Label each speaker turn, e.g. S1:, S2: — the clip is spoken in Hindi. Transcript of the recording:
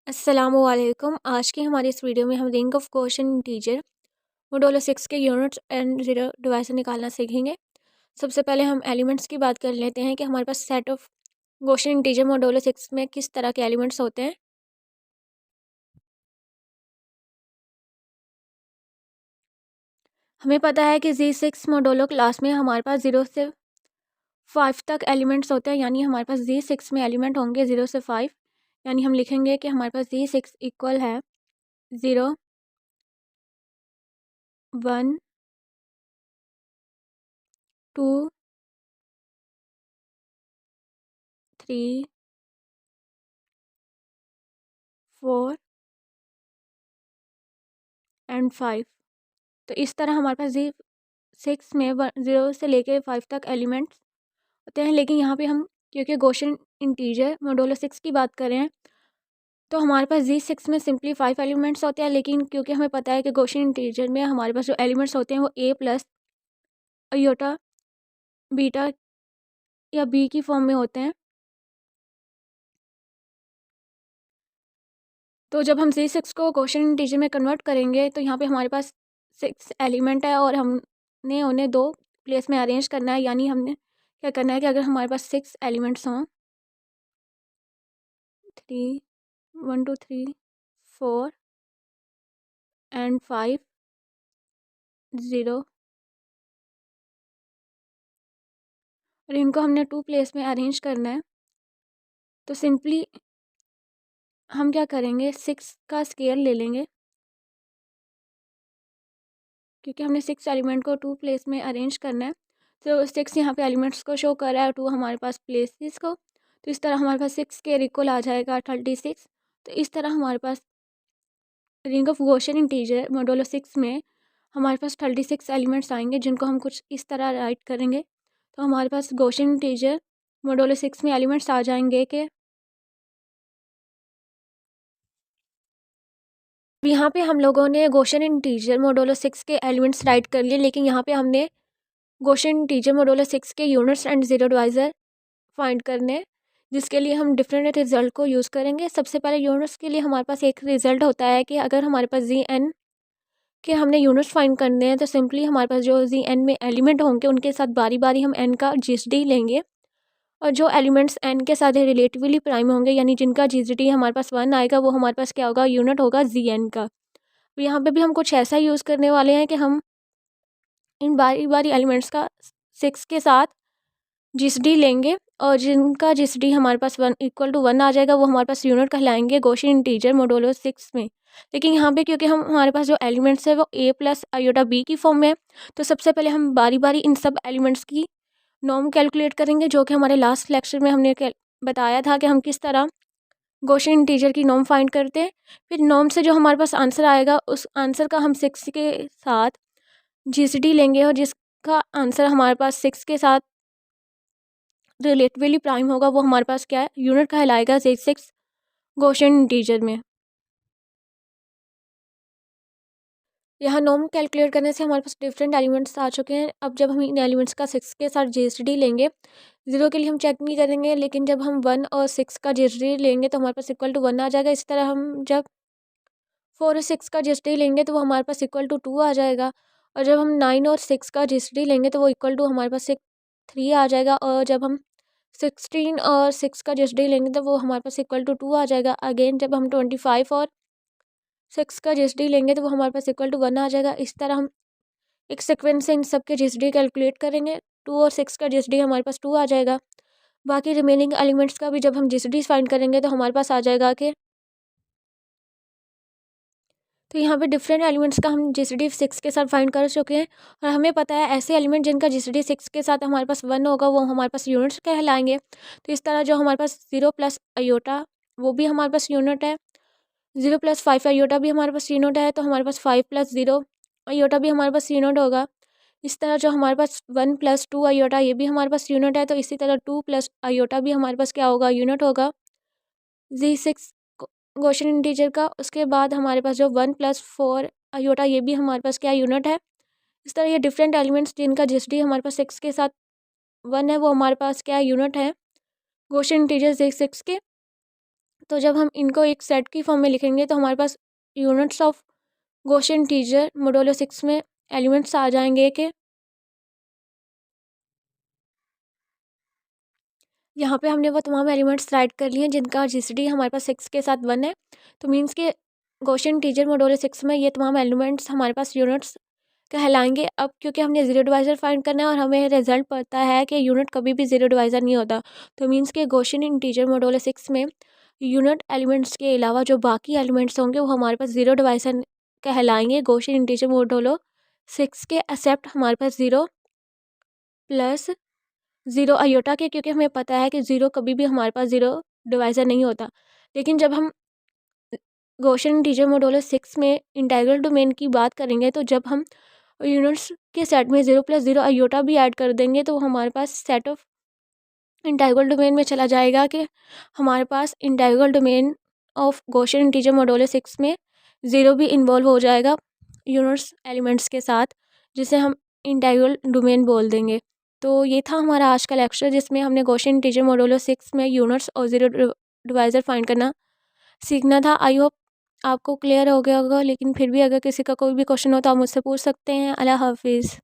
S1: अस्सलामुअलैकुम। आज की हमारी इस वीडियो में हम ring of Gaussian integer modulo 6 के यूनिट्स एंड ज़ीरो डिवाइस निकालना सीखेंगे। सबसे पहले हम एलिमेंट्स की बात कर लेते हैं कि हमारे पास set of Gaussian integer modulo 6 में किस तरह के एलिमेंट्स होते हैं। हमें पता है कि Z6 मॉडुलो क्लास में हमारे पास 0 से 5 तक एलिमेंट्स होते हैं, यानी हमारे पास Z6 में एलिमेंट होंगे 0 से 5। यानी हम लिखेंगे कि हमारे पास Z6 इक्वल है 0, 1, 2, 3, 4 एंड 5। तो इस तरह हमारे पास Z6 में 0 से लेके 5 तक एलिमेंट्स होते हैं। लेकिन यहाँ पे हम क्योंकि गॉसियन इंटीजर मॉडुलो 6 की बात करें तो हमारे पास Z6 में सिंपली 5 एलिमेंट्स होते हैं। लेकिन क्योंकि हमें पता है कि गॉसियन इंटीजर में हमारे पास जो एलिमेंट्स होते हैं वो A प्लस आयोटा बीटा या B की फॉर्म में होते हैं। तो जब हम Z6 को गॉसियन इंटीजर में कन्वर्ट करेंगे तो यहाँ पे हमारे पास 6 एलिमेंट है और हमने उन्हें 2 प्लेस में अरेंज करना है। यानी हमने क्या करना है कि अगर हमारे पास 6 एलिमेंट्स हों 3 1 2 3 4 एंड 5 0 और इनको हमने 2 प्लेस में अरेंज करना है। तो सिंपली हम क्या करेंगे 6 का स्केयर ले लेंगे, क्योंकि हमने 6 एलिमेंट को 2 प्लेस में अरेंज करना है। तो 6 यहाँ पे एलिमेंट्स को शो कर रहा है, 2 हमारे पास प्लेसेस को। तो इस तरह हमारे पास 6 के इक्वल आ जाएगा 36। तो इस तरह हमारे पास ring of Gaussian integer modulo 6 में हमारे पास 36 एलिमेंट्स आएंगे, जिनको हम कुछ इस तरह राइट करेंगे। तो हमारे पास गॉसियन इंटीजर मॉडुलो 6 में एलिमेंट्स आ जाएंगे कि यहाँ पे हम लोगों ने गॉसियन इंटीजर मॉडुलो 6 के एलिमेंट्स राइट कर लिए। लेकिन यहाँ पे हमने गॉसियन इंटीजर मॉडुलो 6 के units and zero divisor find करने, जिसके लिए हम डिफरेंट रिजल्ट को यूज़ करेंगे। सबसे पहले यूनिट्स के लिए हमारे पास एक रिजल्ट होता है कि अगर हमारे पास ZN के हमने यूनिट्स फाइंड करने हैं तो सिंपली हमारे पास जो ZN में एलिमेंट होंगे उनके साथ बारी बारी हम N का GCD लेंगे। और जो एलिमेंट्स N के साथ रिलेटिवली प्राइम होंगे, यानी जिनका GCD हमारे पास 1 आएगा, वो हमारे पास क्या होगा, यूनिट होगा ZN का। तो यहाँ पे भी हम कुछ ऐसा यूज़ करने वाले हैं कि हम इन बारी बारी एलिमेंट्स का 6 के साथ GCD लेंगे और जिनका GCD हमारे पास 1 इक्वल टू 1 आ जाएगा, वो हमारे पास यूनिट कहलाएंगे गॉसियन इंटीजर मॉडुलो 6 में। लेकिन यहाँ पे क्योंकि हमारे पास जो एलिमेंट्स है वो A प्लस आयोटा B की फॉर्म में है, तो सबसे पहले हम बारी बारी इन सब एलिमेंट्स की नॉर्म कैलकुलेट करेंगे, जो कि हमारे लास्ट लेक्चर में हमने बताया था कि हम किस तरह गॉसियन इंटीजर की नॉर्म फाइंड करते हैं। फिर नॉर्म से जो हमारे पास आंसर आएगा उस आंसर का हम 6 के साथ GCD लेंगे और जिसका आंसर हमारे पास 6 के साथ रिलेटिवली प्राइम होगा, वो हमारे पास क्या है, यूनिट कहलाएगा Z6 गॉसियन इंटीजर में। यहाँ नॉर्म कैलकुलेट करने से हमारे पास डिफरेंट एलिमेंट्स आ चुके हैं। अब जब हम इन एलिमेंट्स का 6 के साथ GCD लेंगे, 0 के लिए हम चेक नहीं करेंगे, लेकिन जब हम 1 और 6 का GCD लेंगे तो हमारे पास इक्वल टू 1 आ जाएगा। इसी तरह हम जब 4 और 6 का GCD लेंगे तो वो हमारे पास इक्वल टू 2 आ जाएगा। और जब हम 9 और 6 का GCD लेंगे तो वो इक्वल टू हमारे पास 3 आ जाएगा। और जब हम 16 और 6 का GCD लेंगे तो वो हमारे पास इक्वल टू 2 आ जाएगा। अगेन जब हम 25 और 6 का GCD लेंगे तो वो हमारे पास इक्वल टू 1 आ जाएगा। इस तरह हम एक सीक्वेंस से इन सब के GCD कैलकुलेट करेंगे। 2 और 6 का GCD हमारे पास 2 आ जाएगा। बाकी रिमेनिंग एलिमेंट्स का भी जब हम GCD फाइंड करेंगे तो हमारे पास आ जाएगा कि तो यहाँ पे डिफरेंट एलिमेंट्स का हम GCD 6 के साथ फाइंड कर चुके हैं। और हमें पता है ऐसे एलिमेंट जिनका GCD 6 के साथ हमारे पास 1 होगा, वो हमारे पास यूनिट्स कहलाएंगे। तो इस तरह जो हमारे पास 0 प्लस आयोटा वो भी हमारे पास यूनिट है, 0 प्लस 5 आयोटा भी हमारे पास यूनिट है, तो हमारे पास 5 प्लस 0 आयोटा भी हमारे पास यूनिट होगा। इस तरह जो हमारे पास 1 प्लस 2 आयोटा ये भी हमारे पास यूनिट है, तो इसी तरह 2 प्लस आयोटा भी हमारे पास क्या होगा, यूनिट होगा Z6 गॉसियन इंटीजर का। उसके बाद हमारे पास जो 1 प्लस 4 आयोटा ये भी हमारे पास क्या यूनिट है। इस तरह ये डिफरेंट एलिमेंट्स जिनका GCD हमारे पास 6 के साथ 1 है, वो हमारे पास क्या यूनिट है गॉसियन इंटीजर Z6 के। तो जब हम इनको एक सेट की फॉर्म में लिखेंगे तो हमारे पास units of Gaussian integer modulo 6 में एलिमेंट्स आ जाएंगे कि यहाँ पे हमने वो तमाम एलिमेंट्स राइट कर लिए जिनका जीसीडी हमारे पास 6 के साथ 1 है। तो मीन्स के गॉसियन इंटीजर मॉडुलो 6 में ये तमाम एलिमेंट्स हमारे पास यूनिट्स कहलाएंगे। अब क्योंकि हमने ज़ीरो डिवाइज़र फाइंड करना है और हमें रिजल्ट पता है कि यूनिट कभी भी ज़ीरो डिवाइज़र नहीं होता, तो मीन्स के गॉसियन इंटीजर मॉडुलो 6 में यूनिट एलिमेंट्स के अलावा जो बाकी एलिमेंट्स होंगे वो हमारे पास ज़ीरो डिवाइज़र कहलाएंगे। गॉसियन इंटीजर मॉडुलो 6 के एक्सेप्ट हमारे पास ज़ीरो प्लस ज़ीरो आयोटा के, क्योंकि हमें पता है कि ज़ीरो कभी भी हमारे पास ज़ीरो डिवाइज़र नहीं होता। लेकिन जब हम गॉसियन इंटीजर मॉडुलो 6 में इंटीग्रल डोमेन की बात करेंगे तो जब हम यूनिट्स के सेट में ज़ीरो प्लस ज़ीरो आयोटा भी ऐड कर देंगे तो हमारे पास सेट ऑफ इंटीग्रल डोमेन में चला जाएगा कि हमारे पास integral domain of Gaussian integer modulo 6 में ज़ीरो भी इन्वॉल्व हो जाएगा यूनिट्स एलिमेंट्स के साथ, जिसे हम इंटीग्रल डोमेन बोल देंगे। तो ये था हमारा आज का लेक्चर जिसमें हमने गॉसियन इंटीजर मॉडुलो 6 में यूनिट्स और ज़ीरो डिवाइज़र फाइंड करना सीखना था। आई होप आपको क्लियर हो गया होगा, लेकिन फिर भी अगर किसी का कोई भी क्वेश्चन हो तो आप मुझसे पूछ सकते हैं। अल्लाह हाफिज़।